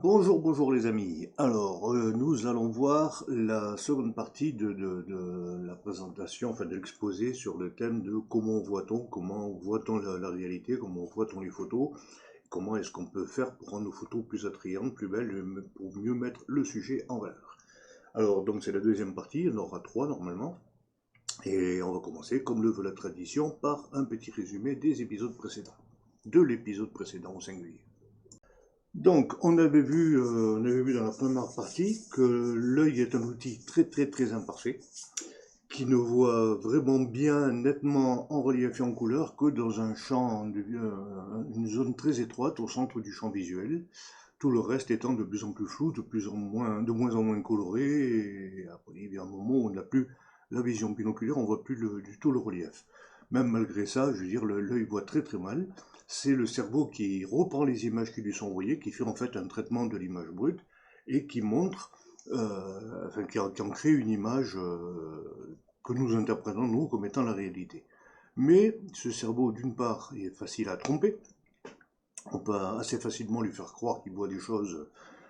Bonjour les amis. Alors, nous allons voir la seconde partie de la présentation, enfin de l'exposé sur le thème de comment voit-on la réalité, comment voit-on les photos, comment est-ce qu'on peut faire pour rendre nos photos plus attrayantes, plus belles, pour mieux mettre le sujet en valeur. Alors, donc c'est la deuxième partie, il y en aura trois normalement, et on va commencer, comme le veut la tradition, par un petit résumé des épisodes précédents, de l'épisode précédent au singulier. Donc, on avait vu dans la première partie que l'œil est un outil très imparfait, qui ne voit vraiment bien nettement en relief et en couleur que dans un champ, une zone très étroite au centre du champ visuel, tout le reste étant de plus en plus flou, de moins en moins coloré, et après il y a un moment où on n'a plus la vision binoculaire, on voit plus du tout le relief. Même malgré ça, je veux dire, l'œil voit très mal. C'est le cerveau qui reprend les images qui lui sont envoyées, qui fait en fait un traitement de l'image brute et qui montre, qui en crée une image que nous interprétons nous comme étant la réalité. Mais ce cerveau, d'une part, est facile à tromper. On peut assez facilement lui faire croire qu'il voit des choses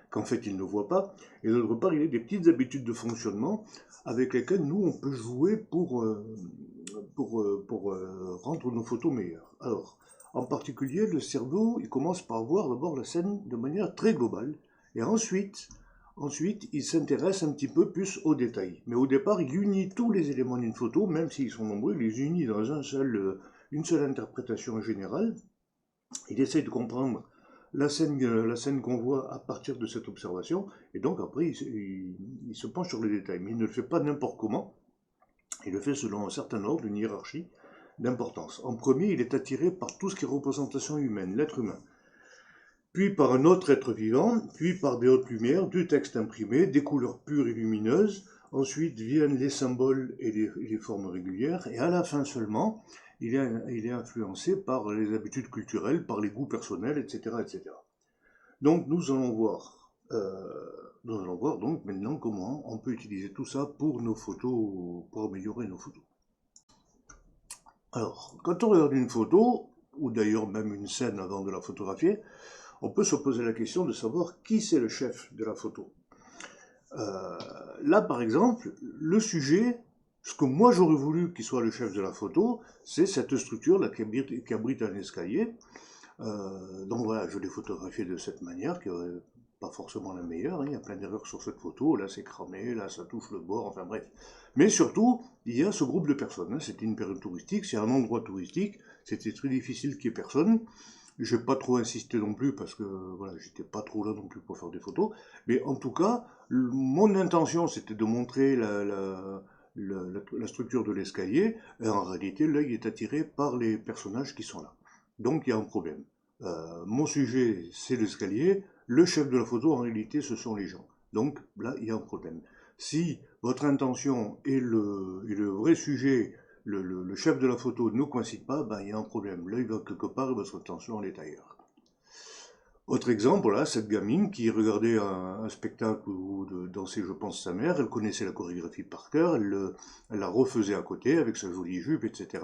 qu'en fait il ne voit pas. Et d'autre part, il y a des petites habitudes de fonctionnement avec lesquelles nous, on peut jouer pour rendre nos photos meilleures. Alors, en particulier, le cerveau, il commence par voir d'abord la scène de manière très globale. Et ensuite, il s'intéresse un petit peu plus aux détails. Mais au départ, il unit tous les éléments d'une photo, même s'ils sont nombreux, il les unit dans une seule interprétation générale. Il essaye de comprendre la scène qu'on voit à partir de cette observation, et donc après, il se penche sur les détails. Mais il ne le fait pas n'importe comment, il le fait selon un certain ordre, une hiérarchie d'importance. En premier, il est attiré par tout ce qui est représentation humaine, l'être humain, puis par un autre être vivant, puis par des hautes lumières, du texte imprimé, des couleurs pures et lumineuses. Ensuite viennent les symboles et les formes régulières, et à la fin seulement, il est influencé par les habitudes culturelles, par les goûts personnels, etc. etc. Donc nous allons voir donc maintenant comment on peut utiliser tout ça pour nos photos, pour améliorer nos photos. Alors, quand on regarde une photo, ou d'ailleurs même une scène avant de la photographier, on peut se poser la question de savoir qui c'est le chef de la photo. Euh, Là, par exemple, le sujet, ce que moi j'aurais voulu qu'il soit le chef de la photo, c'est cette structure là qui abrite un escalier. Donc voilà, je l'ai photographié de cette manière, qui n'est pas forcément la meilleure, hein. Il y a plein d'erreurs sur cette photo, là c'est cramé, là ça touche le bord, enfin bref. Mais surtout, il y a ce groupe de personnes, hein. C'était une période touristique, c'est un endroit touristique, c'était très difficile qu'il n'y ait personne. Je n'ai pas trop insisté non plus parce que voilà, j'étais pas trop là non plus pour faire des photos. Mais en tout cas, mon intention c'était de montrer la structure de l'escalier. Et en réalité, l'œil est attiré par les personnages qui sont là. Donc il y a un problème. Mon sujet c'est l'escalier. Le chef de la photo, en réalité, ce sont les gens. Donc là, il y a un problème. Si votre intention et le vrai sujet le chef de la photo ne coïncide pas, ben, il y a un problème. L'œil va quelque part et votre attention elle est ailleurs. Autre exemple, voilà, cette gamine qui regardait un spectacle où dansait, je pense, sa mère, elle connaissait la chorégraphie par cœur, elle la refaisait à côté avec sa jolie jupe, etc.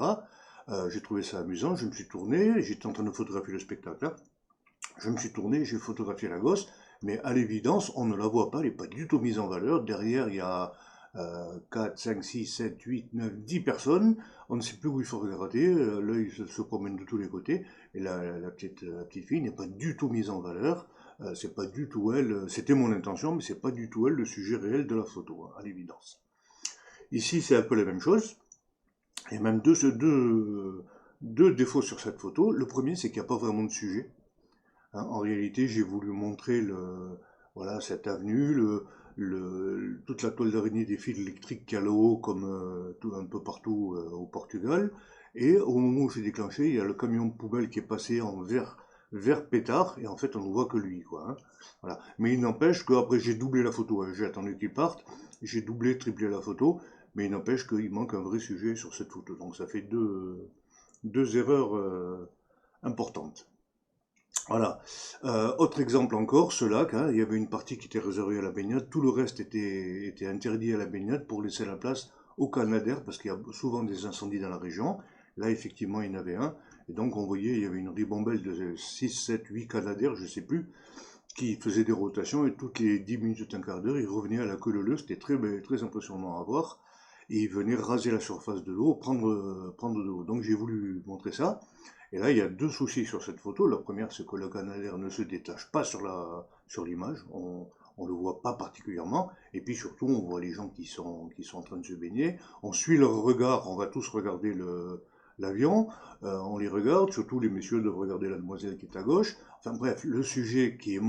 J'ai trouvé ça amusant, je me suis tourné, j'étais en train de photographier le spectacle, hein. Je me suis tourné, j'ai photographié la gosse, mais à l'évidence, on ne la voit pas, elle n'est pas du tout mise en valeur. Derrière, il y a 4, 5, 6, 7, 8, 9, 10 personnes. On ne sait plus où il faut regarder, l'œil se promène de tous les côtés, et la petite fille n'est pas du tout mise en valeur. C'est pas du tout elle, c'était mon intention, mais c'est pas du tout elle le sujet réel de la photo, hein, à l'évidence. Ici, c'est un peu la même chose. Il y a même deux défauts sur cette photo. Le premier, c'est qu'il n'y a pas vraiment de sujet. Hein, en réalité, j'ai voulu montrer voilà, cette avenue, toute la toile d'araignée des fils électriques qu'il y a là-haut, comme un peu partout au Portugal. Et au moment où j'ai déclenché, il y a le camion de poubelle qui est passé en vert pétard, et en fait, on ne voit que lui, quoi, hein. Voilà. Mais il n'empêche qu'après, j'ai doublé la photo, hein. J'ai attendu qu'il parte, j'ai doublé, triplé la photo, mais il n'empêche qu'il manque un vrai sujet sur cette photo. Donc ça fait deux erreurs importantes. Voilà. Autre exemple encore, ce lac, hein, il y avait une partie qui était réservée à la baignade, tout le reste était interdit à la baignade pour laisser la place aux canadaires, parce qu'il y a souvent des incendies dans la région. Là, effectivement, il y en avait un, et donc on voyait, il y avait une ribambelle de 6, 7, 8 canadaires, je ne sais plus, qui faisait des rotations et toutes les 10 minutes, un quart d'heure, il revenait à la queue leu-leu, c'était très impressionnant à voir. Et il venait raser la surface de l'eau, prendre de l'eau. Donc j'ai voulu montrer ça. Et là, il y a deux soucis sur cette photo. La première, c'est que le canadair ne se détache pas sur l'image. On le voit pas particulièrement. Et puis surtout, on voit les gens qui sont en train de se baigner. On suit leur regard. On va tous regarder l'avion. On les regarde. Surtout, les messieurs doivent regarder la demoiselle qui est à gauche. Enfin bref, le sujet qui est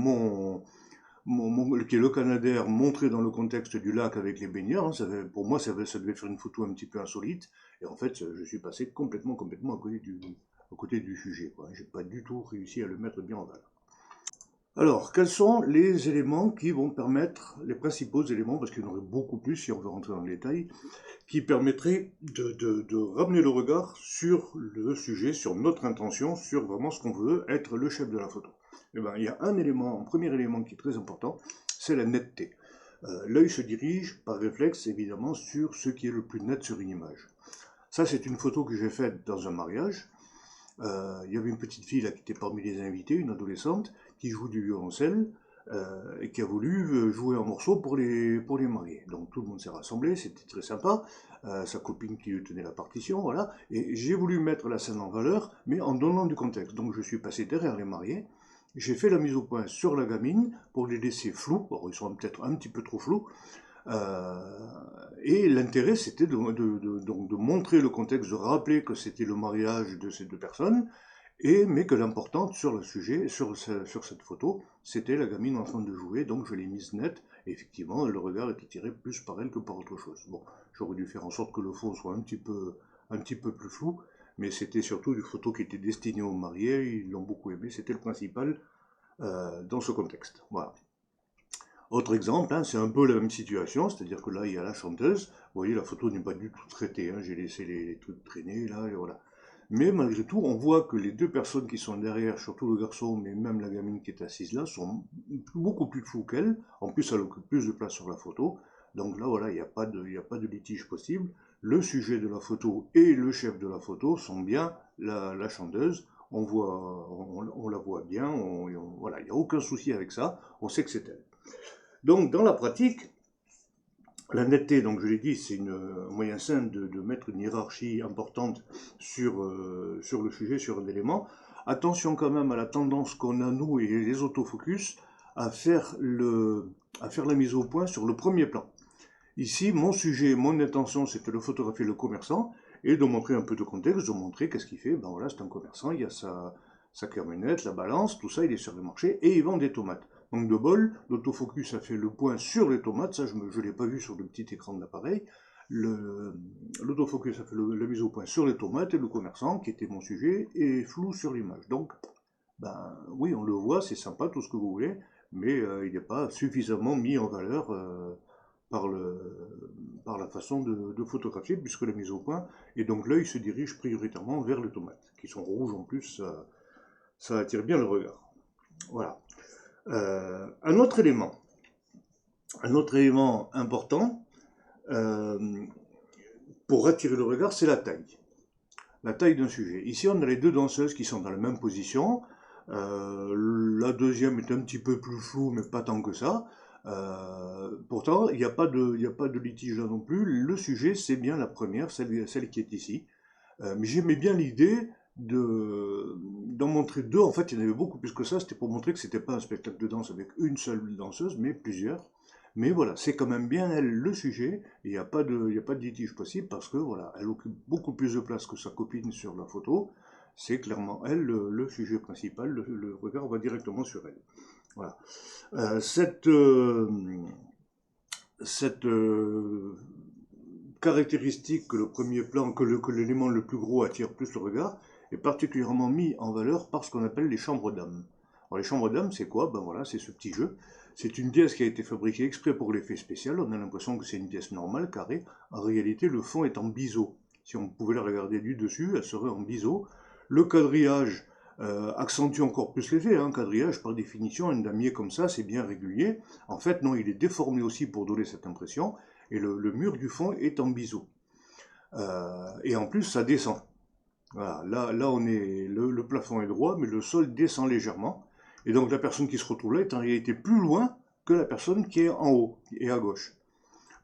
qui est le canadair montré dans le contexte du lac avec les baigneurs, hein, pour moi, ça devait faire une photo un petit peu insolite. Et en fait, je suis passé complètement à côté du sujet. Je n'ai pas du tout réussi à le mettre bien en valeur. Alors, quels sont les éléments qui vont permettre, les principaux éléments, parce qu'il y en aurait beaucoup plus si on veut rentrer dans le détail, qui permettraient de ramener le regard sur le sujet, sur notre intention, sur vraiment ce qu'on veut être le chef de la photo. Eh bien, il y a un premier élément qui est très important, c'est la netteté. L'œil se dirige par réflexe évidemment sur ce qui est le plus net sur une image. Ça, c'est une photo que j'ai faite dans un mariage. Il y avait une petite fille là qui était parmi les invités, une adolescente, qui joue du violoncelle et qui a voulu jouer un morceau pour les mariés. Donc tout le monde s'est rassemblé, c'était très sympa. Sa copine qui lui tenait la partition, voilà. Et j'ai voulu mettre la scène en valeur, mais en donnant du contexte. Donc je suis passé derrière les mariés. J'ai fait la mise au point sur la gamine pour les laisser flous. Alors, ils sont peut-être un petit peu trop flous. Et l'intérêt, c'était donc de montrer le contexte, de rappeler que c'était le mariage de ces deux personnes, mais que l'importante sur le sujet, sur cette photo, c'était la gamine en train de jouer, donc je l'ai mise nette, et effectivement, le regard était tiré plus par elle que par autre chose. Bon, j'aurais dû faire en sorte que le fond soit un petit peu plus flou, mais c'était surtout une photo qui était destinée aux mariés, ils l'ont beaucoup aimé, c'était le principal dans ce contexte. Voilà. Autre exemple, hein, c'est un peu la même situation, c'est-à-dire que là, il y a la chanteuse. Vous voyez, la photo n'est pas du tout traitée, hein, j'ai laissé les trucs traîner, là, et voilà. Mais malgré tout, on voit que les deux personnes qui sont derrière, surtout le garçon, mais même la gamine qui est assise là, sont beaucoup plus floues qu'elle. En plus, elle occupe plus de place sur la photo. Donc là, voilà, il n'y a pas de litige possible. Le sujet de la photo et le chef de la photo sont bien la chanteuse. On la voit bien, voilà, il n'y a aucun souci avec ça. On sait que c'est elle. Donc, dans la pratique, la netteté, donc je l'ai dit, c'est un moyen simple de mettre une hiérarchie importante sur le sujet, sur un élément. Attention quand même à la tendance qu'on a, nous, et les autofocus, à faire la mise au point sur le premier plan. Ici, mon sujet, mon intention, c'était de photographier le commerçant et de montrer un peu de contexte, de montrer qu'est-ce qu'il fait. Ben voilà, c'est un commerçant, il y a sa camionnette, la balance, tout ça, il est sur le marché et il vend des tomates. Donc de bol, l'autofocus a fait le point sur les tomates, ça je ne l'ai pas vu sur le petit écran de l'appareil. L'autofocus a fait la mise au point sur les tomates et le commerçant, qui était mon sujet, est flou sur l'image. Donc, ben oui, on le voit, c'est sympa, tout ce que vous voulez, mais il n'est pas suffisamment mis en valeur par la façon de photographier, puisque la mise au point, et donc l'œil se dirige prioritairement vers les tomates, qui sont rouges en plus, ça attire bien le regard. Voilà. Un autre élément important pour attirer le regard, c'est la taille d'un sujet. Ici, on a les deux danseuses qui sont dans la même position. La deuxième est un petit peu plus floue, mais pas tant que ça. Pourtant, il n'y a pas de litige là non plus. Le sujet, c'est bien la première, celle qui est ici. Mais j'aimais bien l'idée d'en montrer deux. En fait, il y en avait beaucoup plus que ça. C'était pour montrer que c'était pas un spectacle de danse avec une seule danseuse, mais plusieurs. Mais voilà, c'est quand même bien elle le sujet. Il n'y a pas de litige possible parce que voilà, elle occupe beaucoup plus de place que sa copine sur la photo. C'est clairement elle le sujet principal. Le regard va directement sur elle. Voilà. Cette caractéristique que le premier plan, que l'élément le plus gros attire plus le regard, est particulièrement mis en valeur par ce qu'on appelle les chambres d'âme. Alors les chambres d'âme, c'est quoi? Ben voilà, c'est ce petit jeu. C'est une pièce qui a été fabriquée exprès pour l'effet spécial. On a l'impression que c'est une pièce normale, carrée. En réalité, le fond est en biseau. Si on pouvait la regarder du dessus, elle serait en biseau. Le quadrillage accentue encore plus l'effet. Un quadrillage, par définition, un damier comme ça, c'est bien régulier. En fait, non, il est déformé aussi pour donner cette impression. Et le mur du fond est en biseau. Et en plus, ça descend. Voilà, là on est, le plafond est droit, mais le sol descend légèrement. Et donc la personne qui se retrouve là est en réalité plus loin que la personne qui est en haut et à gauche.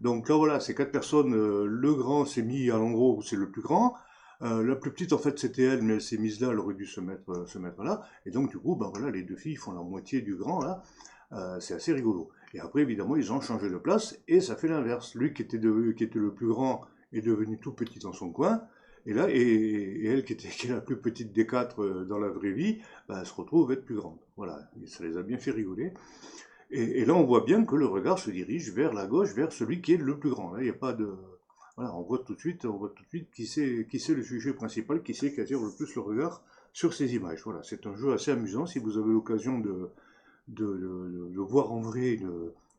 Donc là voilà, ces 4 personnes, le grand s'est mis à l'endroit où c'est le plus grand, la plus petite en fait c'était elle, mais elle s'est mise là, elle aurait dû se mettre là, et donc du coup, ben voilà, les 2 filles font la moitié du grand là, c'est assez rigolo. Et après évidemment ils ont changé de place, et ça fait l'inverse, lui qui était le plus grand est devenu tout petit dans son coin, et là, et elle qui est la plus petite des 4 dans la vraie vie, ben, elle se retrouve être plus grande. Voilà, et ça les a bien fait rigoler. Et là, on voit bien que le regard se dirige vers la gauche, vers celui qui est le plus grand. Là, il n'y a pas de... Voilà, on voit tout de suite qui c'est le sujet principal, qui c'est qui attire le plus le regard sur ces images. Voilà, c'est un jeu assez amusant. Si vous avez l'occasion de voir en vrai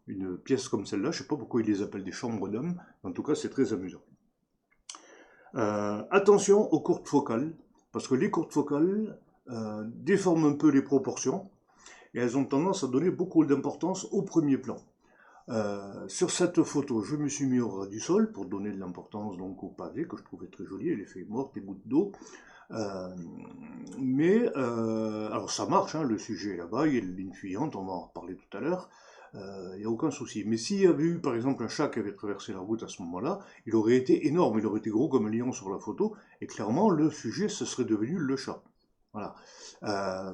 une pièce comme celle-là, je ne sais pas pourquoi ils les appellent des chambres d'hommes, en tout cas, c'est très amusant. Attention aux courtes focales, parce que les courtes focales déforment un peu les proportions, et elles ont tendance à donner beaucoup d'importance au premier plan. Sur cette photo, je me suis mis au ras du sol pour donner de l'importance donc au pavé que je trouvais très joli, les feuilles mortes, les gouttes d'eau. Alors ça marche, hein, le sujet est là-bas, il y a une ligne fuyante, on va en reparler tout à l'heure. Il n'y a aucun souci. Mais s'il y avait eu par exemple un chat qui avait traversé la route à ce moment-là, il aurait été énorme, il aurait été gros comme un lion sur la photo, et clairement le sujet ce serait devenu le chat. Voilà.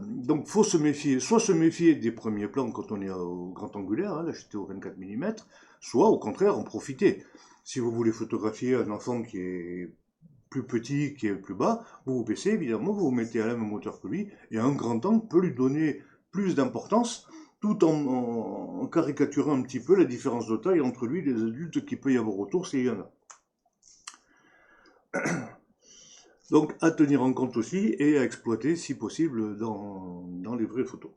Donc, faut se méfier, soit se méfier des premiers plans quand on est au grand angulaire, hein, là j'étais au 24 mm, soit au contraire en profiter. Si vous voulez photographier un enfant qui est plus petit, qui est plus bas, vous vous baissez évidemment, vous vous mettez à la même hauteur que lui, et un grand angle peut lui donner plus d'importance, tout en caricaturant un petit peu la différence de taille entre lui et les adultes qu'il peut y avoir autour s'il y en a. Donc à tenir en compte aussi et à exploiter si possible dans les vraies photos.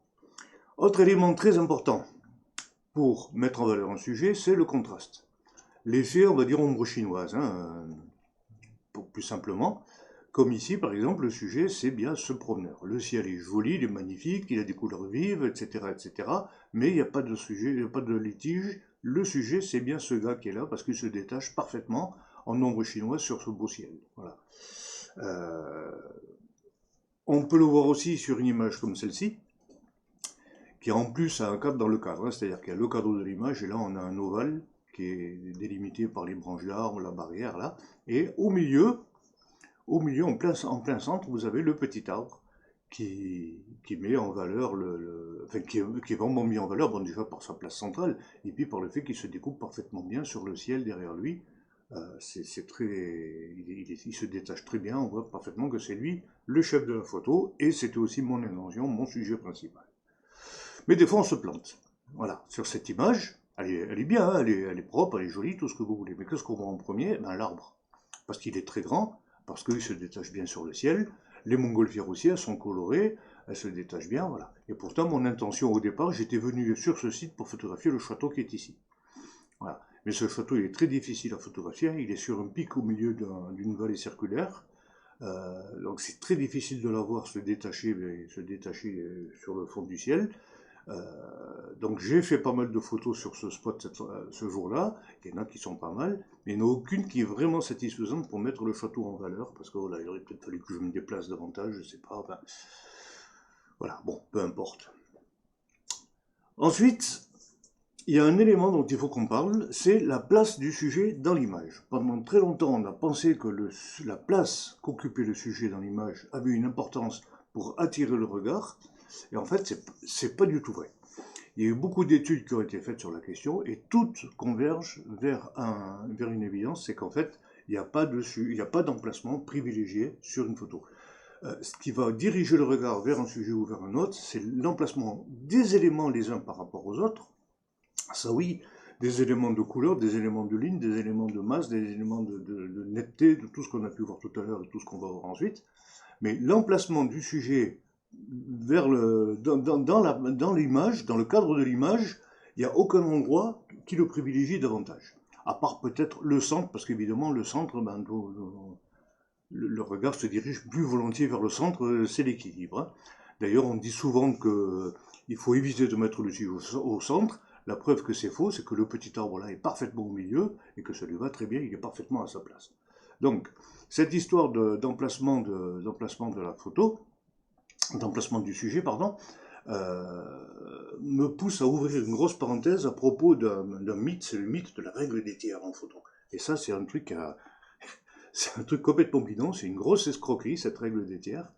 Autre élément très important pour mettre en valeur un sujet, c'est le contraste. L'effet, on va dire, ombre chinoise, hein, pour plus simplement. Comme ici, par exemple, le sujet, c'est bien ce promeneur. Le ciel est joli, il est magnifique, il a des couleurs vives, etc., etc. Mais il n'y a pas de sujet, il n'y a pas de litige. Le sujet, c'est bien ce gars qui est là parce qu'il se détache parfaitement en ombre chinoise sur ce beau ciel. Voilà. On peut le voir aussi sur une image comme celle-ci, qui en plus a un cadre dans le cadre, hein, c'est-à-dire qu'il y a le cadre de l'image, et là on a un ovale qui est délimité par les branches d'arbres, la barrière là, et au milieu, en plein centre, vous avez le petit arbre qui met en valeur, enfin, qui est vraiment mis en valeur, bon, déjà par sa place centrale, et puis par le fait qu'il se découpe parfaitement bien sur le ciel derrière lui. C'est très, il se détache très bien, on voit parfaitement que c'est lui le chef de la photo, et c'était aussi mon invention, mon sujet principal. Mais des fois on se plante. Voilà, sur cette image, elle est bien, hein, elle est propre, elle est jolie, tout ce que vous voulez. Mais qu'est-ce qu'on voit en premier? Ben, l'arbre. Parce qu'il est très grand, parce qu'il se détache bien sur le ciel. Les montgolfières aussi, elles sont colorées, elles se détachent bien, voilà. Et pourtant, mon intention au départ, j'étais venu sur ce site pour photographier le château qui est ici. Voilà. Mais ce château, il est très difficile à photographier. Il est sur un pic au milieu d'une vallée circulaire. Donc c'est très difficile de la voir se détacher sur le fond du ciel. Donc j'ai fait pas mal de photos sur ce spot ce jour-là. Il y en a qui sont pas mal, mais il n'y en a aucune qui est vraiment satisfaisante pour mettre le château en valeur, parce que voilà, il aurait peut-être fallu que je me déplace davantage, je sais pas. Enfin, voilà, bon, peu importe. Ensuite, il y a un élément dont il faut qu'on parle, c'est la place du sujet dans l'image. Pendant très longtemps, on a pensé que la place qu'occupait le sujet dans l'image avait une importance pour attirer le regard, et en fait, c'est pas du tout vrai. Il y a eu beaucoup d'études qui ont été faites sur la question, et toutes convergent vers une évidence, c'est qu'en fait, il n'y a pas d'emplacement privilégié sur une photo. Ce qui va diriger le regard vers un sujet ou vers un autre, c'est l'emplacement des éléments les uns par rapport aux autres. Ça oui, des éléments de couleur, des éléments de ligne, des éléments de masse, des éléments de netteté, de tout ce qu'on a pu voir tout à l'heure et tout ce qu'on va voir ensuite. Mais l'emplacement du sujet dans l'image, dans le cadre de l'image, il n'y a aucun endroit qui le privilégie davantage. À part peut-être le centre, parce qu'évidemment le centre, le regard se dirige plus volontiers vers le centre, c'est l'équilibre. Hein. D'ailleurs, on dit souvent qu'il faut éviter de mettre le sujet au centre. La preuve que c'est faux, c'est que le petit arbre là est parfaitement au milieu et que ça lui va très bien, il est parfaitement à sa place. Donc, cette histoire d'emplacement de la photo, d'emplacement du sujet, pardon, me pousse à ouvrir une grosse parenthèse à propos d'un mythe, c'est le mythe de la règle des tiers en photo. Et ça, c'est un truc c'est un truc complètement bidon, c'est une grosse escroquerie, cette règle des tiers.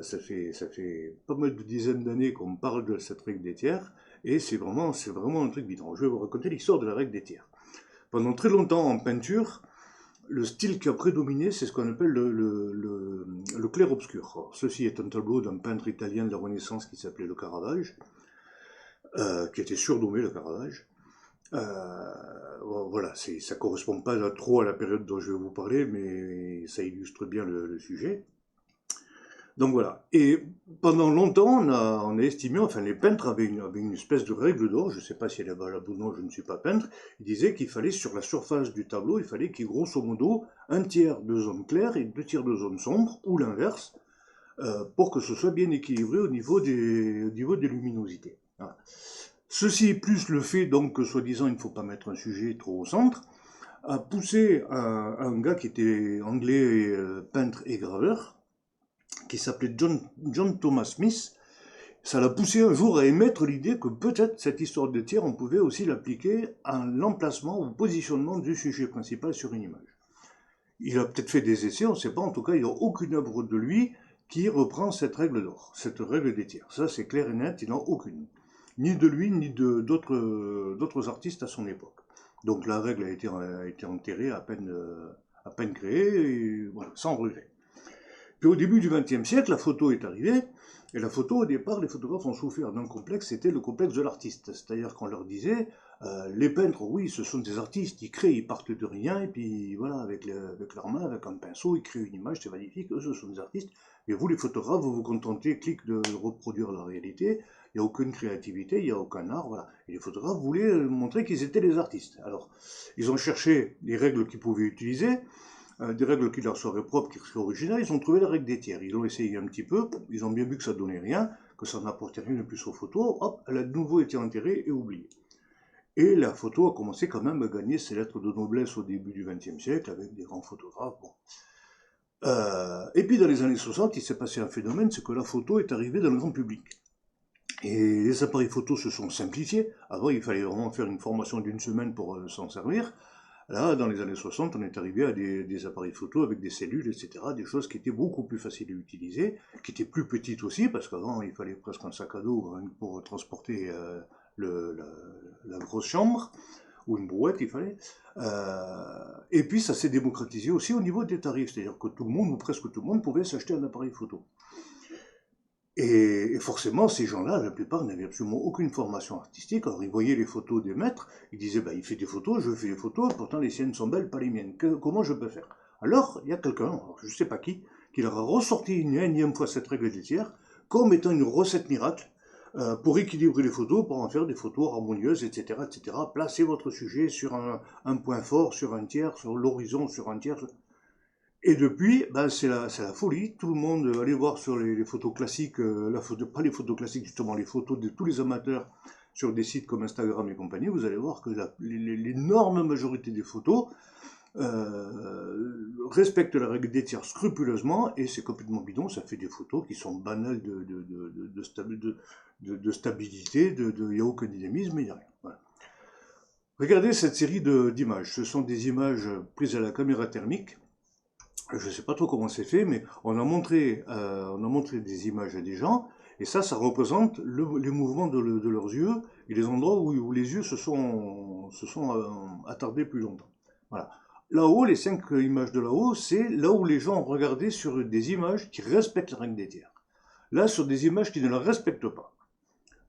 Ça fait pas mal de dizaines d'années qu'on parle de cette règle des tiers, et c'est vraiment un truc bidon. Je vais vous raconter l'histoire de la règle des tiers. Pendant très longtemps en peinture, le style qui a prédominé, c'est ce qu'on appelle le clair-obscur. Alors, ceci est un tableau d'un peintre italien de la Renaissance qui s'appelait le Caravage, qui était surnommé le Caravage. Voilà, ça ne correspond pas trop à la période dont je vais vous parler, mais ça illustre bien le sujet. Donc voilà. Et pendant longtemps, on a estimé, enfin les peintres avaient une espèce de règle d'or, je ne sais pas si elle est valable ou non, je ne suis pas peintre, ils disaient qu'il fallait sur la surface du tableau, il fallait qu'il y ait grosso modo un tiers de zone claire et 2 tiers de zone sombre, ou l'inverse, pour que ce soit bien équilibré au niveau des luminosités. Voilà. Ceci, plus le fait donc que soi-disant il ne faut pas mettre un sujet trop au centre, a poussé un gars qui était anglais, peintre et graveur, qui s'appelait John Thomas Smith. Ça l'a poussé un jour à émettre l'idée que peut-être cette histoire de tiers, on pouvait aussi l'appliquer à l'emplacement ou au positionnement du sujet principal sur une image. Il a peut-être fait des essais, on ne sait pas, en tout cas il n'y a aucune œuvre de lui qui reprend cette règle d'or, cette règle des tiers. Ça c'est clair et net, il n'en a aucune. Ni de lui, ni d'autres artistes à son époque. Donc la règle a été enterrée à peine créée, et voilà, sans regret. Puis au début du XXe siècle, la photo est arrivée, et la photo, au départ, les photographes ont souffert d'un complexe, c'était le complexe de l'artiste. C'est-à-dire qu'on leur disait, les peintres, oui, ce sont des artistes, ils créent, ils partent de rien, et puis voilà, avec leurs mains, avec un pinceau, ils créent une image, c'est magnifique, eux, ce sont des artistes. Mais vous, les photographes, vous vous contentez, clic, de reproduire la réalité, il n'y a aucune créativité, il n'y a aucun art, voilà. Et les photographes voulaient montrer qu'ils étaient des artistes. Alors, ils ont cherché les règles qu'ils pouvaient utiliser, des règles qui leur seraient propres, qui seraient originales, ils ont trouvé la règle des tiers. Ils ont essayé un petit peu, ils ont bien vu que ça ne donnait rien, que ça n'apportait rien de plus aux photos, hop, elle a de nouveau été enterrée et oubliée. Et la photo a commencé quand même à gagner ses lettres de noblesse au début du XXe siècle, avec des grands photographes. Bon. Et puis dans les années 60, il s'est passé un phénomène, c'est que la photo est arrivée dans le grand public. Et les appareils photo se sont simplifiés. Avant, il fallait vraiment faire une formation d'une semaine pour s'en servir. Là, dans les années 60, on est arrivé à des appareils photo avec des cellules, etc., des choses qui étaient beaucoup plus faciles à utiliser, qui étaient plus petites aussi, parce qu'avant, il fallait presque un sac à dos pour transporter la grosse chambre, ou une brouette, il fallait. Et puis, ça s'est démocratisé aussi au niveau des tarifs, c'est-à-dire que tout le monde, ou presque tout le monde, pouvait s'acheter un appareil photo. Et forcément, ces gens-là, la plupart n'avaient absolument aucune formation artistique. Alors, ils voyaient les photos des maîtres, ils disaient, bah, il fait des photos, je fais des photos, pourtant les siennes sont belles, pas les miennes. Comment je peux faire? Alors, il y a quelqu'un, je ne sais pas qui leur a ressorti une énième fois cette règle des tiers, comme étant une recette miracle, pour équilibrer les photos, pour en faire des photos harmonieuses, etc., etc. Placez votre sujet sur un point fort, sur un tiers, sur l'horizon, sur un tiers. Et depuis, ben c'est la folie. Tout le monde, allez voir sur les photos classiques, pas les photos classiques, justement, les photos de tous les amateurs sur des sites comme Instagram et compagnie, vous allez voir que l'énorme majorité des photos respectent la règle des tiers scrupuleusement, et c'est complètement bidon, ça fait des photos qui sont banales de stabilité, il n'y a aucun dynamisme, il n'y a rien. Voilà. Regardez cette série d'images. Ce sont des images prises à la caméra thermique. Je ne sais pas trop comment c'est fait, mais on a montré des images à des gens, et ça représente les mouvements de leurs yeux et les endroits où les yeux se sont attardés plus longtemps. Voilà. Là-haut, les 5 images de là-haut, c'est là où les gens ont regardé sur des images qui respectent la règle des tiers. Là, sur des images qui ne la respectent pas.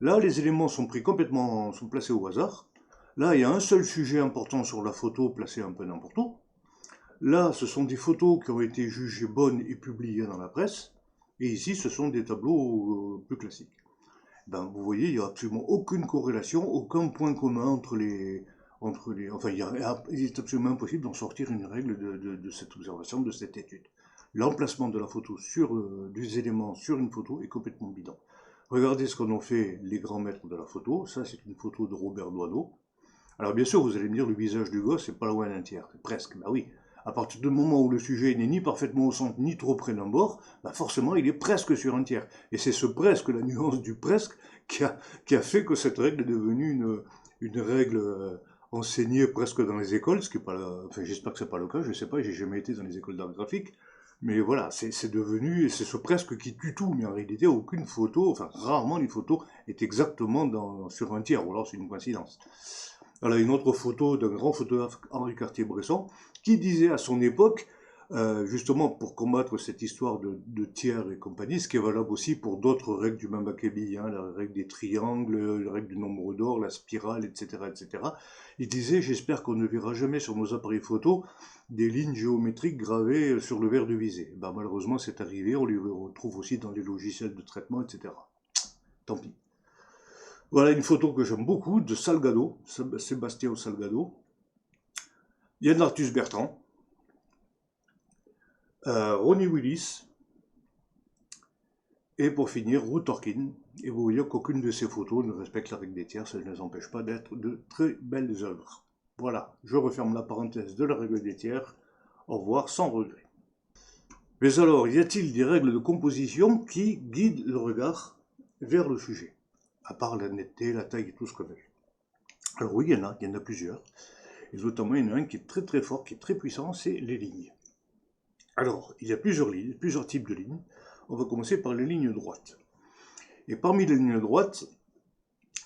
Là, les éléments sont placés au hasard. Là, il y a un seul sujet important sur la photo placé un peu n'importe où. Là, ce sont des photos qui ont été jugées bonnes et publiées dans la presse. Et ici, ce sont des tableaux plus classiques. Ben, vous voyez, il n'y a absolument aucune corrélation, aucun point commun entre les... Enfin, il est absolument impossible d'en sortir une règle de cette observation, de cette étude. L'emplacement de la photo des éléments sur une photo est complètement bidon. Regardez ce qu'en ont fait les grands maîtres de la photo. Ça, c'est une photo de Robert Doisneau. Alors, bien sûr, vous allez me dire, le visage du gosse, c'est pas loin d'un tiers. Presque, ben oui. À partir du moment où le sujet n'est ni parfaitement au centre, ni trop près d'un bord, bah forcément, il est presque sur un tiers. Et c'est ce presque, la nuance du presque, qui a fait que cette règle est devenue une règle enseignée presque dans les écoles, ce qui est pas, enfin, j'espère que c'est pas le cas, je sais pas, j'ai jamais été dans les écoles d'art graphique. Mais voilà, c'est devenu, c'est ce presque qui tue tout, mais en réalité, aucune photo, enfin rarement une photo est exactement sur un tiers, ou alors c'est une coïncidence. Voilà une autre photo d'un grand photographe, Henri Cartier-Bresson, qui disait à son époque, justement pour combattre cette histoire de tiers et compagnie, ce qui est valable aussi pour d'autres règles du même acabit, hein, la règle des triangles, la règle du nombre d'or, la spirale, etc., etc. Il disait, j'espère qu'on ne verra jamais sur nos appareils photo des lignes géométriques gravées sur le verre de visée. Ben, malheureusement, c'est arrivé, on les retrouve aussi dans les logiciels de traitement, etc. Tant pis. Voilà une photo que j'aime beaucoup de Salgado, Sébastien Salgado. Yann Arthus Bertrand, Ronnie Willis, et pour finir, Ruth Orkin. Et vous voyez qu'aucune de ces photos ne respecte la règle des tiers, ça ne les empêche pas d'être de très belles œuvres. Voilà, je referme la parenthèse de la règle des tiers. Au revoir sans regret. Mais alors, y a-t-il des règles de composition qui guident le regard vers le sujet, à part la netteté, la taille et tout ce qu'on a vu? Alors oui, il y en a plusieurs. Et notamment, il y en a un qui est très très fort, qui est très puissant, c'est les lignes. Alors, il y a plusieurs lignes, plusieurs types de lignes. On va commencer par les lignes droites. Et parmi les lignes droites,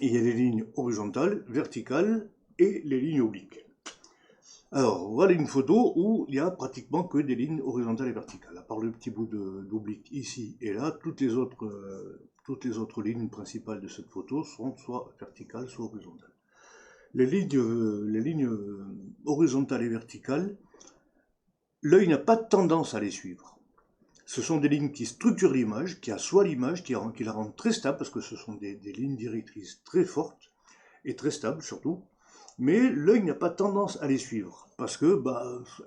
il y a les lignes horizontales, verticales et les lignes obliques. Alors, voilà une photo où il n'y a pratiquement que des lignes horizontales et verticales. À part le petit bout d'oblique ici et là, toutes les autres lignes principales de cette photo sont soit verticales, soit horizontales. Les lignes horizontales et verticales, l'œil n'a pas tendance à les suivre. Ce sont des lignes qui structurent l'image, qui assoient l'image, qui la rendent très stable, parce que ce sont des lignes directrices très fortes, et très stables surtout. Mais l'œil n'a pas tendance à les suivre, parce que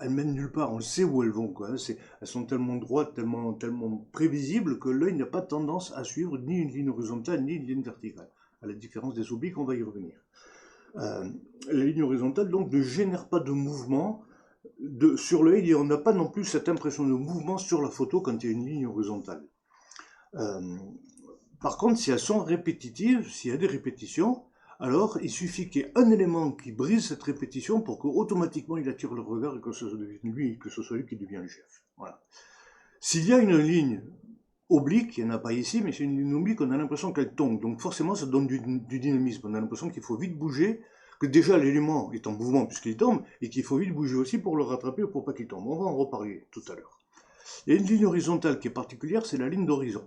elles mènent nulle part, on sait où elles vont, quoi. Elles sont tellement droites, tellement prévisibles, que l'œil n'a pas tendance à suivre ni une ligne horizontale, ni une ligne verticale. À la différence des obliques, on va y revenir. La ligne horizontale, donc, ne génère pas de mouvement sur l'œil, et on n'a pas non plus cette impression de mouvement sur la photo quand il y a une ligne horizontale. Par contre, si elles sont répétitives, s'il y a des répétitions, alors il suffit qu'il y ait un élément qui brise cette répétition pour qu'automatiquement il attire le regard et que ce soit lui qui devient le chef. Voilà. S'il y a une ligne oblique, il n'y en a pas ici, mais c'est une ligne oblique, on a l'impression qu'elle tombe. Donc forcément, ça donne du dynamisme. On a l'impression qu'il faut vite bouger, que déjà l'élément est en mouvement puisqu'il tombe, et qu'il faut vite bouger aussi pour le rattraper pour pas qu'il tombe. On va en reparler tout à l'heure. Il y a une ligne horizontale qui est particulière, c'est la ligne d'horizon.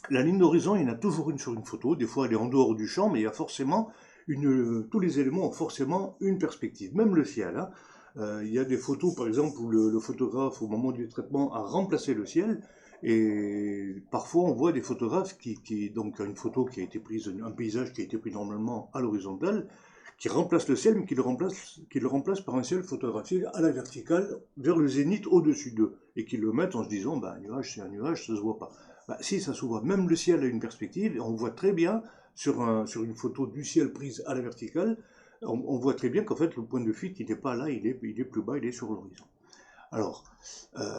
La ligne d'horizon, il y en a toujours une sur une photo, des fois elle est en dehors du champ, mais il y a forcément tous les éléments ont forcément une perspective, même le ciel. Hein. Il y a des photos, par exemple, où le photographe, au moment du traitement, a remplacé le ciel, et parfois on voit des photographes donc une photo qui a été prise, un paysage qui a été pris normalement à l'horizontale, qui remplace le ciel, mais qui le remplace par un ciel photographié à la verticale, vers le zénith au-dessus d'eux, et qui le mettent en se disant, un nuage c'est un nuage, ça se voit pas. Si, ça se voit. Même le ciel a une perspective, et on voit très bien, sur une photo du ciel prise à la verticale, on voit très bien qu'en fait, le point de fuite, il n'est pas là, il est plus bas, il est sur l'horizon. Alors,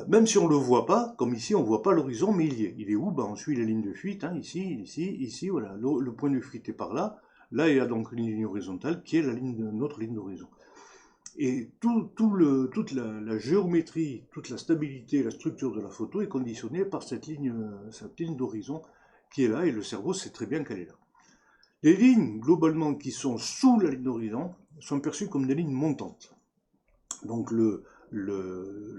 même si on ne le voit pas, comme ici, on ne voit pas l'horizon, mais il y est. Il est où? On suit les lignes de fuite, hein, ici, voilà. Le point de fuite est par là. Là, il y a donc une ligne horizontale qui est notre ligne d'horizon. Et toute la géométrie, toute la stabilité, la structure de la photo est conditionnée par cette ligne d'horizon qui est là, et le cerveau sait très bien qu'elle est là. Les lignes, globalement, qui sont sous la ligne d'horizon, sont perçues comme des lignes montantes. Donc le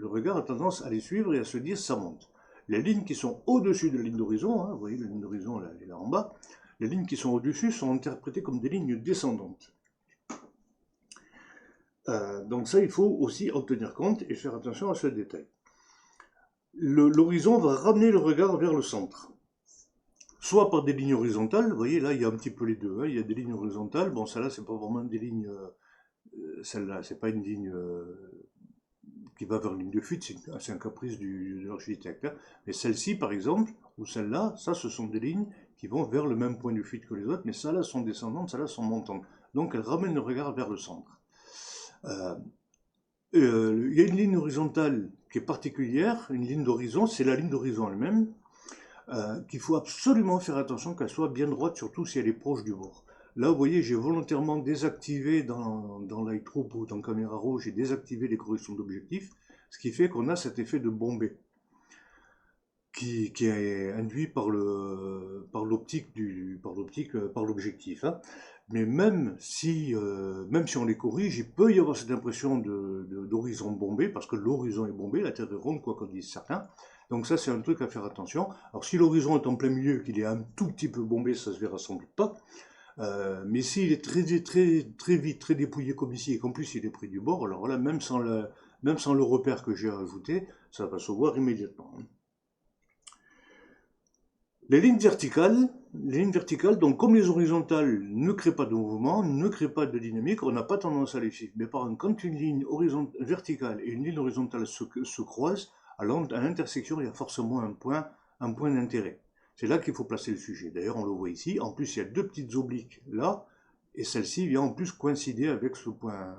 regard a tendance à les suivre et à se dire ça monte. Les lignes qui sont au-dessus de la ligne d'horizon, hein, vous voyez la ligne d'horizon elle est là en bas, les lignes qui sont au-dessus sont interprétées comme des lignes descendantes. Donc ça, il faut aussi en tenir compte et faire attention à ce détail. L'horizon va ramener le regard vers le centre. Soit par des lignes horizontales, vous voyez là il y a un petit peu les deux, hein, il y a des lignes horizontales, bon celle-là c'est pas vraiment des lignes, celle-là c'est pas une ligne qui va vers une ligne de fuite, c'est un caprice de l'architecte, hein. Mais celle-ci par exemple, ou celle-là, ça ce sont des lignes qui vont vers le même point de fuite que les autres, mais celles-là sont descendantes, celles-là sont montantes. Donc elles ramènent le regard vers le centre. il y a une ligne horizontale qui est particulière, une ligne d'horizon, c'est la ligne d'horizon elle-même, qu'il faut absolument faire attention qu'elle soit bien droite, surtout si elle est proche du bord. Là, vous voyez, j'ai volontairement désactivé dans Lightroom ou dans Caméra Raw, j'ai désactivé les corrections d'objectif, ce qui fait qu'on a cet effet de bombé qui est induit par l'objectif, hein. Mais même si on les corrige, il peut y avoir cette impression d'horizon bombé, parce que l'horizon est bombé, la Terre est ronde, quoi qu'en disent certains. Donc ça, c'est un truc à faire attention. Alors si l'horizon est en plein milieu, qu'il est un tout petit peu bombé, ça se verra sans doute pas. Mais s'il est très vite, très dépouillé comme ici, et qu'en plus il est près du bord, alors là, même sans le repère que j'ai ajouté, ça va se voir immédiatement. Les lignes verticales, donc comme les horizontales ne créent pas de mouvement, ne créent pas de dynamique, on n'a pas tendance à les suivre. Mais par contre, quand une ligne verticale et une ligne horizontale se croisent, alors à l'intersection, il y a forcément un point d'intérêt. C'est là qu'il faut placer le sujet. D'ailleurs, on le voit ici. En plus, il y a deux petites obliques là, et celle-ci vient en plus coïncider avec ce point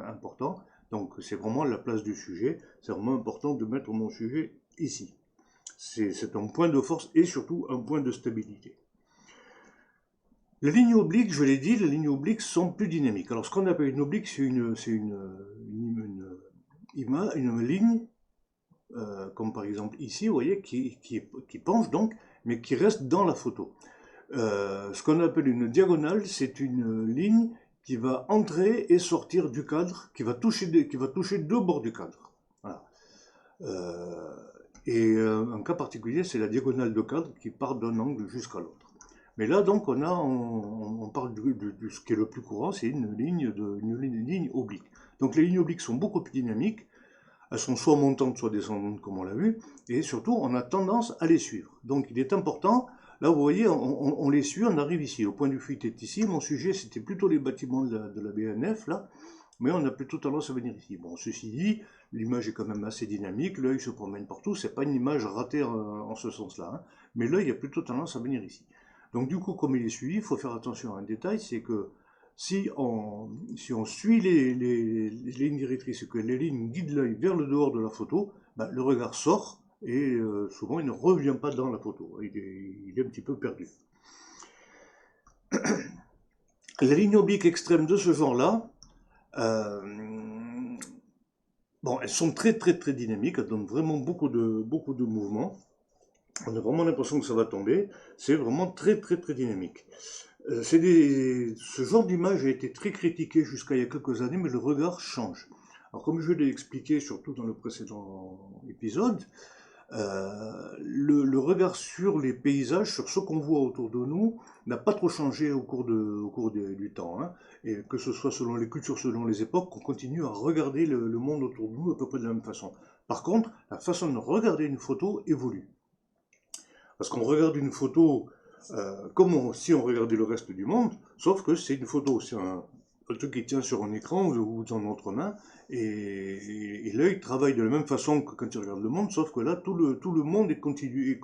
important. Donc, c'est vraiment la place du sujet. C'est vraiment important de mettre mon sujet ici. C'est un point de force et surtout un point de stabilité. Les lignes obliques, je l'ai dit, les lignes obliques sont plus dynamiques. Alors, ce qu'on appelle une oblique, c'est une ligne, comme par exemple ici, vous voyez, qui penche donc, mais qui reste dans la photo. Ce qu'on appelle une diagonale, c'est une ligne qui va entrer et sortir du cadre, qui va toucher deux bords du cadre. Voilà. Un cas particulier, c'est la diagonale de cadre qui part d'un angle jusqu'à l'autre. Mais là, donc, on parle de ce qui est le plus courant, c'est une ligne oblique. Donc les lignes obliques sont beaucoup plus dynamiques. Elles sont soit montantes, soit descendantes, comme on l'a vu. Et surtout, on a tendance à les suivre. Donc il est important, là, vous voyez, on les suit, on arrive ici. Le point de fuite est ici. Mon sujet, c'était plutôt les bâtiments de la BNF, là. Mais on a plutôt tendance à venir ici. Bon, ceci dit, l'image est quand même assez dynamique, l'œil se promène partout, c'est pas une image ratée en ce sens-là, hein. Mais l'œil a plutôt tendance à venir ici. Donc du coup, comme il est suivi, il faut faire attention à un détail, c'est que si on suit les lignes directrices et que les lignes guident l'œil vers le dehors de la photo, ben, le regard sort et souvent il ne revient pas dans la photo, il est un petit peu perdu. Les lignes obliques extrêmes de ce genre-là, bon, elles sont très dynamiques, elles donnent vraiment beaucoup de mouvements. On a vraiment l'impression que ça va tomber. C'est vraiment très dynamique. Ce genre d'image a été très critiqué jusqu'à il y a quelques années, mais le regard change. Alors comme je l'ai expliqué surtout dans le précédent épisode, le regard sur les paysages, sur ce qu'on voit autour de nous, n'a pas trop changé au cours du temps, hein. Et que ce soit selon les cultures, selon les époques, on continue à regarder le monde autour de nous à peu près de la même façon. Par contre, la façon de regarder une photo évolue. Parce qu'on regarde une photo comme si on regardait le reste du monde, sauf que c'est une photo, c'est un truc qui tient sur un écran ou dans notre main, et l'œil travaille de la même façon que quand il regarde le monde, sauf que là, tout le monde est contenu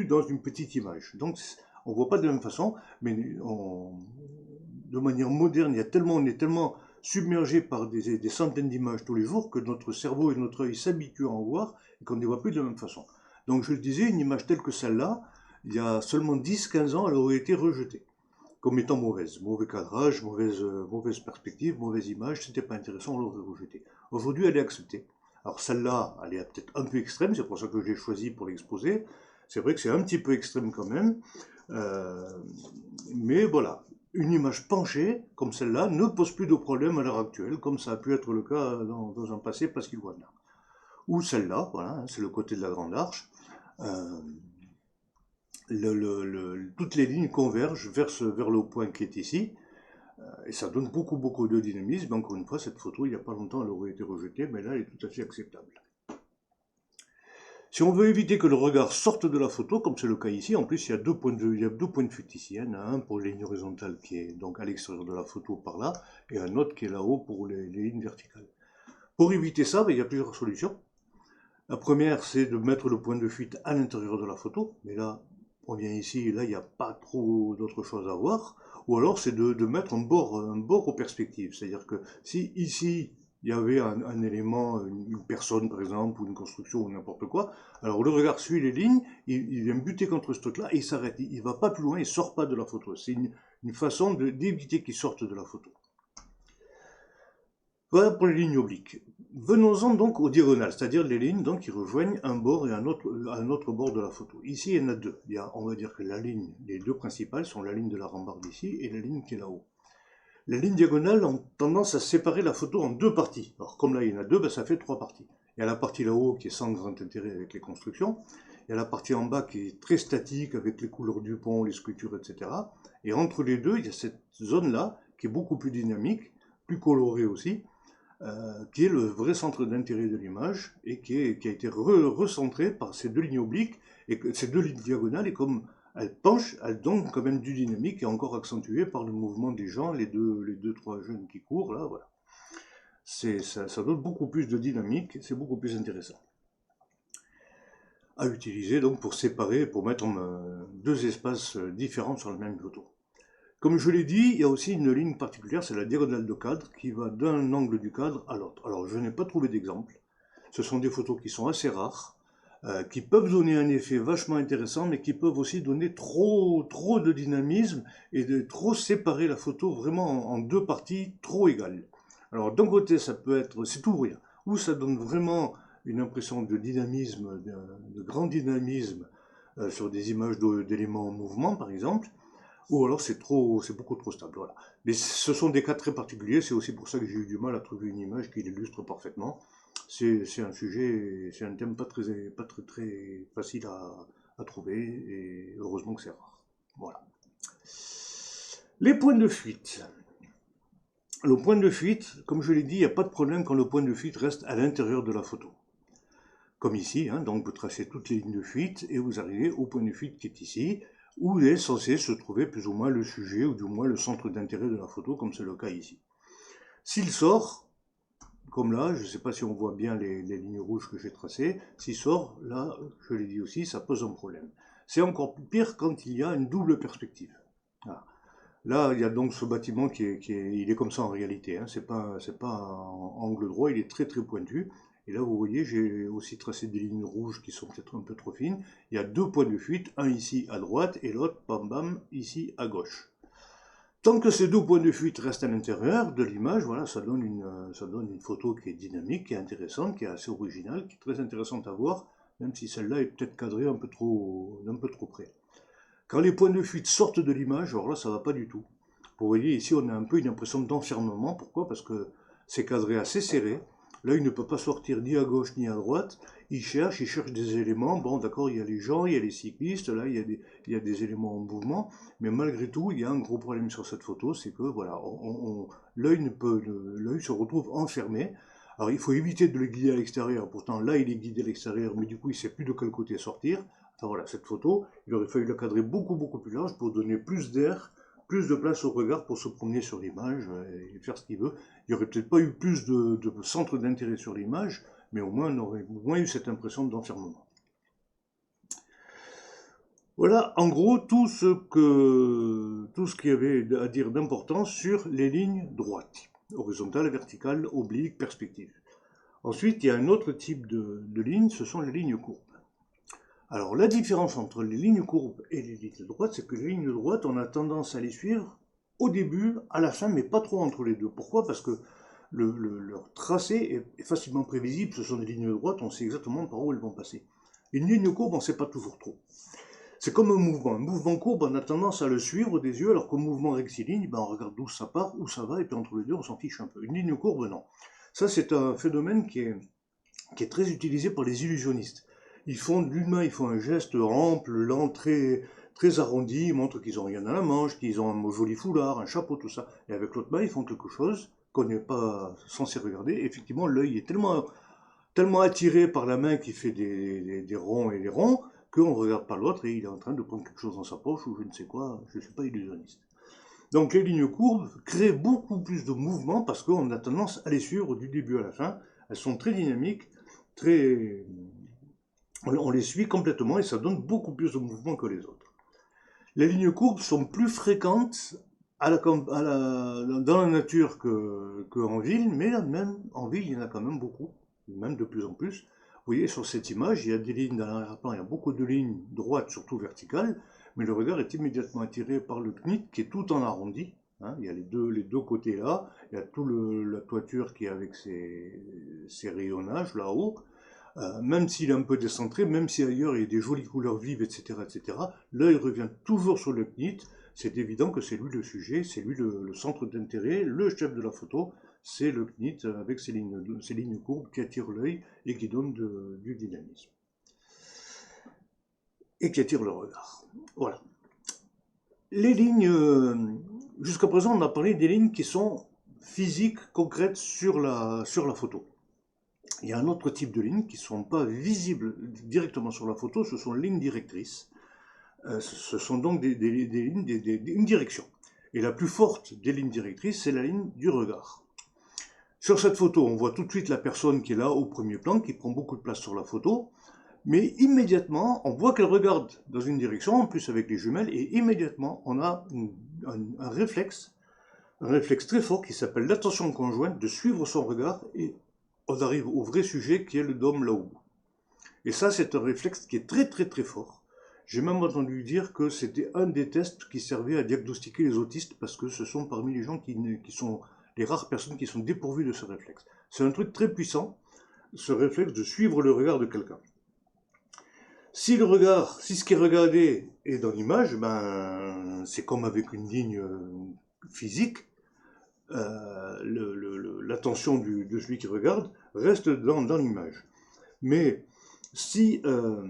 dans une petite image. Donc, on ne voit pas de la même façon, mais de manière moderne, on est tellement submergé par des centaines d'images tous les jours que notre cerveau et notre œil s'habituent à en voir et qu'on ne les voit plus de la même façon. Donc je le disais, une image telle que celle-là, il y a seulement 10-15 ans, elle aurait été rejetée comme étant mauvaise. Mauvais cadrage, mauvaise perspective, mauvaise image, c'était pas intéressant, on l'aurait rejetée. Aujourd'hui, elle est acceptée. Alors celle-là, elle est peut-être un peu extrême, c'est pour ça que je l'ai choisie pour l'exposer. C'est vrai que c'est un petit peu extrême quand même. Mais voilà, une image penchée, comme celle-là, ne pose plus de problème à l'heure actuelle, comme ça a pu être le cas dans un passé pas si lointain. Ou celle-là, voilà, c'est le côté de la Grande Arche. Toutes les lignes convergent vers le point qui est ici, et ça donne beaucoup de dynamisme. Encore une fois, cette photo, il n'y a pas longtemps, elle aurait été rejetée, mais là, elle est tout à fait acceptable. Si on veut éviter que le regard sorte de la photo, comme c'est le cas ici, en plus il y a deux points de fuite ici. Il y en a un pour les lignes horizontales qui est donc à l'extérieur de la photo par là, et un autre qui est là-haut pour les lignes verticales. Pour éviter ça, il y a plusieurs solutions. La première, c'est de mettre le point de fuite à l'intérieur de la photo, mais là, on vient ici, et là, il n'y a pas trop d'autres choses à voir. Ou alors, c'est de mettre un bord aux perspectives. C'est-à-dire que si ici, il y avait un élément, une personne par exemple, ou une construction, ou n'importe quoi. Alors le regard suit les lignes, il vient buter contre ce truc-là et il s'arrête. Il ne va pas plus loin, il ne sort pas de la photo. C'est une façon d'éviter qu'il sorte de la photo. Voilà pour les lignes obliques. Venons-en donc aux diagonales, c'est-à-dire les lignes donc, qui rejoignent un bord et un autre bord de la photo. Ici, il y en a deux. On va dire que les deux principales sont la ligne de la rambarde ici et la ligne qui est là-haut. Les lignes diagonales ont tendance à séparer la photo en deux parties. Alors comme là il y en a deux, ben, ça fait trois parties. Il y a la partie là-haut qui est sans grand intérêt avec les constructions. Il y a la partie en bas qui est très statique avec les couleurs du pont, les sculptures, etc. Et entre les deux, il y a cette zone-là qui est beaucoup plus dynamique, plus colorée aussi, qui est le vrai centre d'intérêt de l'image et qui a été recentré par ces deux lignes obliques et ces deux lignes diagonales. Et comme elles penchent, elles donnent quand même du dynamique et encore accentué par le mouvement des gens, les deux, trois jeunes qui courent là, voilà. Ça donne beaucoup plus de dynamique, c'est beaucoup plus intéressant à utiliser donc pour séparer, pour mettre deux espaces différents sur la même photo. Comme je l'ai dit, il y a aussi une ligne particulière, c'est la diagonale de cadre, qui va d'un angle du cadre à l'autre. Alors, je n'ai pas trouvé d'exemple. Ce sont des photos qui sont assez rares, qui peuvent donner un effet vachement intéressant, mais qui peuvent aussi donner trop de dynamisme et de trop séparer la photo vraiment en deux parties trop égales. Alors, d'un côté, ça peut être, c'est tout ou rien, ou ça donne vraiment une impression de dynamisme, de grand dynamisme sur des images d'éléments en mouvement, par exemple, ou alors c'est beaucoup trop stable, voilà. Mais ce sont des cas très particuliers, c'est aussi pour ça que j'ai eu du mal à trouver une image qui l'illustre parfaitement. C'est un sujet, c'est un thème pas très facile à trouver, et heureusement que c'est rare. Voilà. Les points de fuite. Le point de fuite, comme je l'ai dit, il n'y a pas de problème quand le point de fuite reste à l'intérieur de la photo. Comme ici, hein, donc vous tracez toutes les lignes de fuite et vous arrivez au point de fuite qui est ici, où est censé se trouver plus ou moins le sujet, ou du moins le centre d'intérêt de la photo, comme c'est le cas ici. S'il sort, comme là, je ne sais pas si on voit bien les lignes rouges que j'ai tracées, s'il sort, là, je l'ai dit aussi, ça pose un problème. C'est encore pire quand il y a une double perspective. Voilà. Là, il y a donc ce bâtiment il est comme ça en réalité, hein, c'est pas en angle droit, il est très pointu. Et là, vous voyez, j'ai aussi tracé des lignes rouges qui sont peut-être un peu trop fines. Il y a deux points de fuite, un ici à droite et l'autre, bam bam, ici à gauche. Tant que ces deux points de fuite restent à l'intérieur de l'image, voilà, ça donne une photo qui est dynamique, qui est intéressante, qui est assez originale, qui est très intéressante à voir, même si celle-là est peut-être cadrée d'un peu trop près. Quand les points de fuite sortent de l'image, alors là, ça ne va pas du tout. Vous voyez, ici, on a un peu une impression d'enfermement. Pourquoi? Parce que c'est cadré assez serré. Là, il ne peut pas sortir ni à gauche ni à droite. Il cherche des éléments. Bon, d'accord, il y a les gens, il y a les cyclistes, là, il y a des éléments en mouvement. Mais malgré tout, il y a un gros problème sur cette photo, c'est que, voilà, l'œil se retrouve enfermé. Alors, il faut éviter de le guider à l'extérieur. Pourtant, là, il est guidé à l'extérieur, mais du coup, il ne sait plus de quel côté sortir. Enfin, voilà, cette photo, il aurait fallu la cadrer beaucoup plus large pour donner plus d'air, plus de place au regard pour se promener sur l'image et faire ce qu'il veut. Il n'y aurait peut-être pas eu plus de centre d'intérêt sur l'image, mais au moins on aurait moins eu cette impression d'enfermement. Voilà, en gros, tout ce qu'il y avait à dire d'important sur les lignes droites, horizontales, verticales, obliques, perspectives. Ensuite, il y a un autre type de lignes, ce sont les lignes courbes. Alors, la différence entre les lignes courbes et les lignes droites, c'est que les lignes droites, on a tendance à les suivre au début, à la fin, mais pas trop entre les deux. Pourquoi? Parce que leur tracé est facilement prévisible, ce sont des lignes droites, on sait exactement par où elles vont passer. Une ligne courbe, on ne sait pas toujours trop. C'est comme un mouvement. Un mouvement courbe, on a tendance à le suivre des yeux, alors qu'un mouvement rectiligne, on regarde d'où ça part, où ça va, et puis entre les deux, on s'en fiche un peu. Une ligne courbe, non. Ça, c'est un phénomène qui est très utilisé par les illusionnistes. D'une main, ils font un geste ample, lent, très arrondi, ils montrent qu'ils n'ont rien à la manche, qu'ils ont un joli foulard, un chapeau, tout ça. Et avec l'autre main, ils font quelque chose qu'on n'est pas censé regarder. Et effectivement, l'œil est tellement attiré par la main qui fait des ronds et des ronds, qu'on ne regarde pas l'autre et il est en train de prendre quelque chose dans sa poche ou je ne sais quoi, je ne suis pas illusionniste. Donc les lignes courbes créent beaucoup plus de mouvement parce qu'on a tendance à les suivre du début à la fin. Elles sont très dynamiques, on les suit complètement et ça donne beaucoup plus de mouvement que les autres. Les lignes courbes sont plus fréquentes dans la nature qu'en ville, mais même en ville, il y en a quand même beaucoup, même de plus en plus. Vous voyez, sur cette image, il y a des lignes dans l'arrière-plan, il y a beaucoup de lignes droites, surtout verticales, mais le regard est immédiatement attiré par le knit qui est tout en arrondi. Hein. Il y a les deux côtés là, il y a tout la toiture qui est avec ses rayonnages là-haut. Même s'il est un peu décentré, même si ailleurs il y a des jolies couleurs vives, etc., etc., l'œil revient toujours sur le knit. C'est évident que c'est lui le sujet, c'est lui le centre d'intérêt, le chef de la photo, c'est le knit avec ses lignes courbes qui attirent l'œil et qui donnent du dynamisme. Et qui attirent le regard. Voilà. Les lignes, jusqu'à présent on a parlé des lignes qui sont physiques, concrètes sur la photo. Il y a un autre type de lignes qui ne sont pas visibles directement sur la photo, ce sont les lignes directrices. Ce sont donc des lignes, une direction. Et la plus forte des lignes directrices, c'est la ligne du regard. Sur cette photo, on voit tout de suite la personne qui est là au premier plan, qui prend beaucoup de place sur la photo, mais immédiatement, on voit qu'elle regarde dans une direction, en plus avec les jumelles, et immédiatement, on a un réflexe très fort qui s'appelle l'attention conjointe, de suivre son regard, et on arrive au vrai sujet qui est le dôme là-haut. Et ça, c'est un réflexe qui est très très très fort. J'ai même entendu dire que c'était un des tests qui servait à diagnostiquer les autistes parce que ce sont parmi les gens qui sont les rares personnes qui sont dépourvues de ce réflexe. C'est un truc très puissant, ce réflexe de suivre le regard de quelqu'un. Si ce qui est regardé est dans l'image, ben, c'est comme avec une ligne physique, l'attention de celui qui regarde reste dans l'image. Mais si le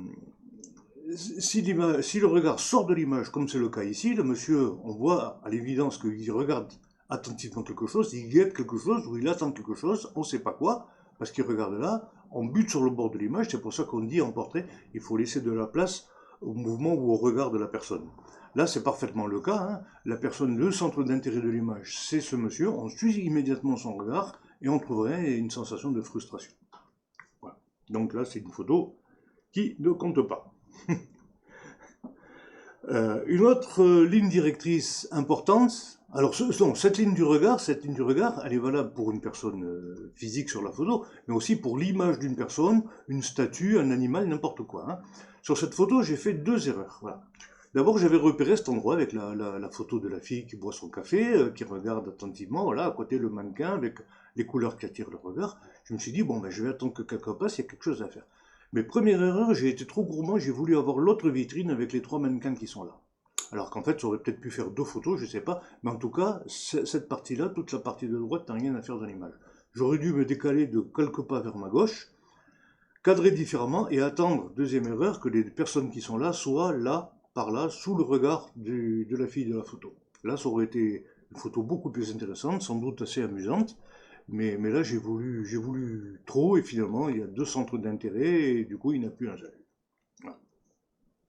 regard sort de l'image, comme c'est le cas ici, le monsieur, on voit à l'évidence qu'il regarde attentivement quelque chose, il guette quelque chose ou il attend quelque chose, on ne sait pas quoi, parce qu'il regarde là, on bute sur le bord de l'image, c'est pour ça qu'on dit en portrait, il faut laisser de la place au mouvement ou au regard de la personne. Là, c'est parfaitement le cas, hein. La personne, le centre d'intérêt de l'image, c'est ce monsieur, on suit immédiatement son regard et on trouverait une sensation de frustration. Voilà. Donc là, c'est une photo qui ne compte pas. Une autre ligne directrice importante, alors cette ligne du regard, elle est valable pour une personne physique sur la photo, mais aussi pour l'image d'une personne, une statue, un animal, n'importe quoi. Hein. Sur cette photo, j'ai fait deux erreurs. Voilà. D'abord, j'avais repéré cet endroit avec la photo de la fille qui boit son café, qui regarde attentivement, voilà, à côté le mannequin avec les couleurs qui attirent le regard. Je me suis dit, bon, ben, je vais attendre que quelqu'un passe, il y a quelque chose à faire. Mais première erreur, j'ai été trop gourmand, j'ai voulu avoir l'autre vitrine avec les trois mannequins qui sont là. Alors qu'en fait, j'aurais peut-être pu faire deux photos, je ne sais pas, mais en tout cas, cette partie-là, toute la partie de droite, n'a rien à faire dans l'image. J'aurais dû me décaler de quelques pas vers ma gauche, cadrer différemment et attendre, deuxième erreur, que les personnes qui sont là soient là, par là, sous le regard de la fille de la photo. Là, ça aurait été une photo beaucoup plus intéressante, sans doute assez amusante, mais là, j'ai voulu trop, et finalement, il y a deux centres d'intérêt, et du coup, il n'y en a plus un seul. Voilà.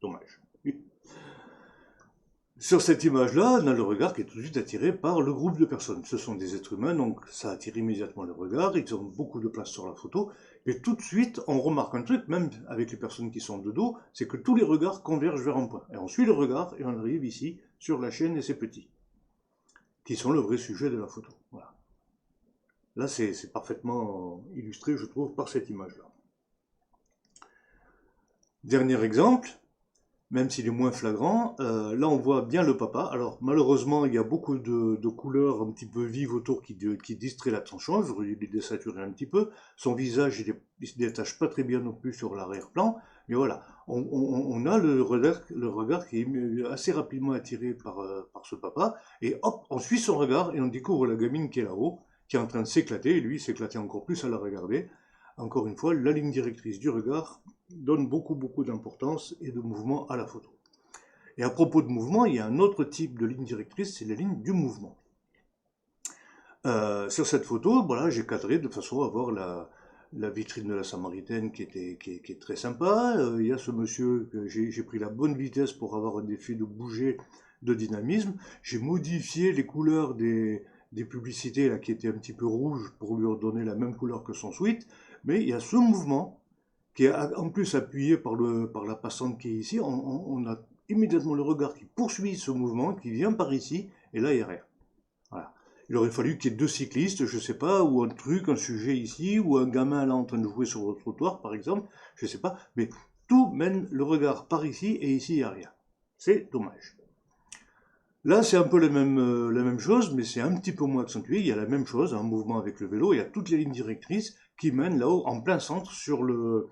Dommage. Sur cette image-là, on a le regard qui est tout de suite attiré par le groupe de personnes. Ce sont des êtres humains, donc ça attire immédiatement le regard, ils ont beaucoup de place sur la photo, et tout de suite, on remarque un truc, même avec les personnes qui sont de dos, c'est que tous les regards convergent vers un point. Et on suit le regard, et on arrive ici, sur la chaîne et ses petits, qui sont le vrai sujet de la photo. Voilà. Là, c'est parfaitement illustré, je trouve, par cette image-là. Dernier exemple, même s'il est moins flagrant, là on voit bien le papa. Alors malheureusement, il y a beaucoup de couleurs un petit peu vives autour qui distraient l'attention, j'aurais dû les désaturer un petit peu. Son visage, il ne se détache pas très bien non plus sur l'arrière-plan, mais voilà, on a le regard qui est assez rapidement attiré par ce papa, et hop, on suit son regard et on découvre la gamine qui est là-haut, qui est en train de s'éclater, et lui s'éclater encore plus à la regarder. Encore une fois, la ligne directrice du regard donne beaucoup d'importance et de mouvement à la photo. Et à propos de mouvement, il y a un autre type de ligne directrice, c'est la ligne du mouvement. Sur cette photo, voilà, j'ai cadré de façon à avoir la vitrine de la Samaritaine qui est très sympa. Il y a ce monsieur, j'ai pris la bonne vitesse pour avoir un effet de bouger, de dynamisme. J'ai modifié les couleurs des publicités là, qui étaient un petit peu rouges pour lui redonner la même couleur que son suite. Mais il y a ce mouvement qui est en plus appuyé par la passante qui est ici. On a immédiatement le regard qui poursuit ce mouvement, qui vient par ici, et là il n'y a rien. Il aurait fallu qu'il y ait deux cyclistes, je sais pas, ou un truc, un sujet ici, ou un gamin là en train de jouer sur le trottoir, par exemple, je sais pas, mais tout mène le regard par ici, et ici, il n'y a rien. C'est dommage. Là, c'est un peu la même chose, mais c'est un petit peu moins accentué. Il y a la même chose, un mouvement avec le vélo, il y a toutes les lignes directrices qui mènent là-haut, en plein centre, sur le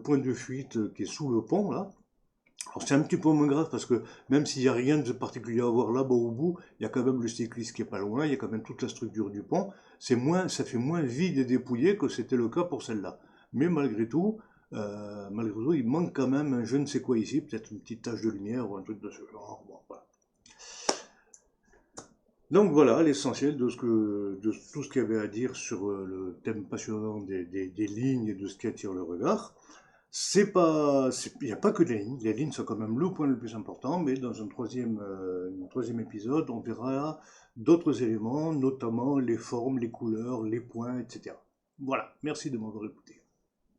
point de fuite qui est sous le pont, là. Alors c'est un petit peu moins grave parce que même s'il n'y a rien de particulier à voir là-bas au bout, il y a quand même le cycliste qui est pas loin, il y a quand même toute la structure du pont. Ça fait moins vide et dépouillé que c'était le cas pour celle-là. Mais malgré tout, il manque quand même un je ne sais quoi ici, peut-être une petite tache de lumière ou un truc de ce genre. Bon, voilà. Donc voilà l'essentiel de tout ce qu'il y avait à dire sur le thème passionnant des lignes et de ce qui attire le regard. Il n'y a pas que des lignes. Les lignes sont quand même le point le plus important, mais dans un troisième épisode, on verra d'autres éléments, notamment les formes, les couleurs, les points, etc. Voilà. Merci de m'avoir écouté.